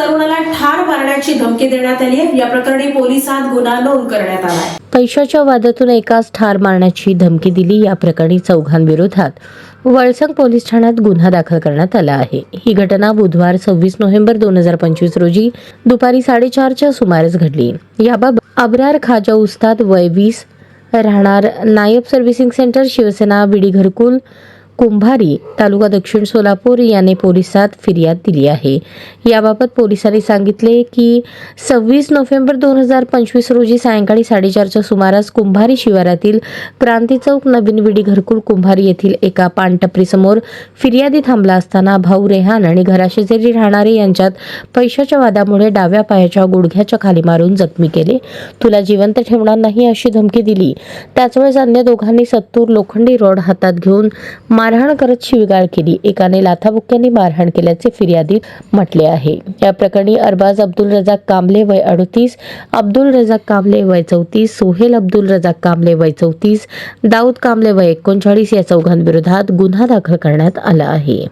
तरुणाला ठार मारण्याची धमकी देण्यात आली आहे। या प्रकरणी पोलिसांत गुन्हा नोंद करण्यात आला आहे। पैशाच्या वादातून एकास ठार मारण्याची धमकी दिली या प्रकरणी चौघांविरोधात वळसंग पोलीस ठाण्यात गुन्हा दाखल करण्यात आला आहे। ही घटना बुधवार 26 नोव्हेंबर 2025 रोजी दुपारी 4:30च्या सुमारास घडली। याबाबत अब्रार खाजा उस्ताद वय 20 राहणार नायब सर्व्हिसिंग सेंटर शिवसेना बिडी घरकुल कुंभारी तालुका दक्षिण सोलापूर याने पोलिसात फिर्याद दिली आहे। याबाबत पोलिसांनी सांगितले की 26 नोव्हेंबर 2025 रोजी सायंकाळी 4:30च्या सुमारास कुंभारी शिवारातील क्रांती चौक नवीन विडी घरकुल कुंभारी येथील एका पानटपरीसमोर फिर्यादी थांबला असताना भाऊ रेहान आणि घराशेजारी राहणारे यांच्यात पैशाच्या वादामुळे डाव्या पायाच्या गुडघ्याच्या खाली मारून जखमी केले। तुला जिवंत ठेवणार नाही अशी धमकी दिली। त्याचवेळेस अन्य दोघांनी सत्तूर लोखंडी रॉड हातात घेऊन मारहाण करत शिवीगाळ केली। एकाने लाथाबुक्क्यांनी मारहाण केल्याचे फिर्यादीत म्हटले आहे। या प्रकरणी अरबाज अब्दुल रजाक कांबले वय 38, अब्दुल रजाक कांबले वय 34, सोहेल अब्दुल रजाक कांबले वय 34, दाऊद कांबले वय 39 या चौघांविरोधात गुन्हा दाखल करण्यात आला आहे।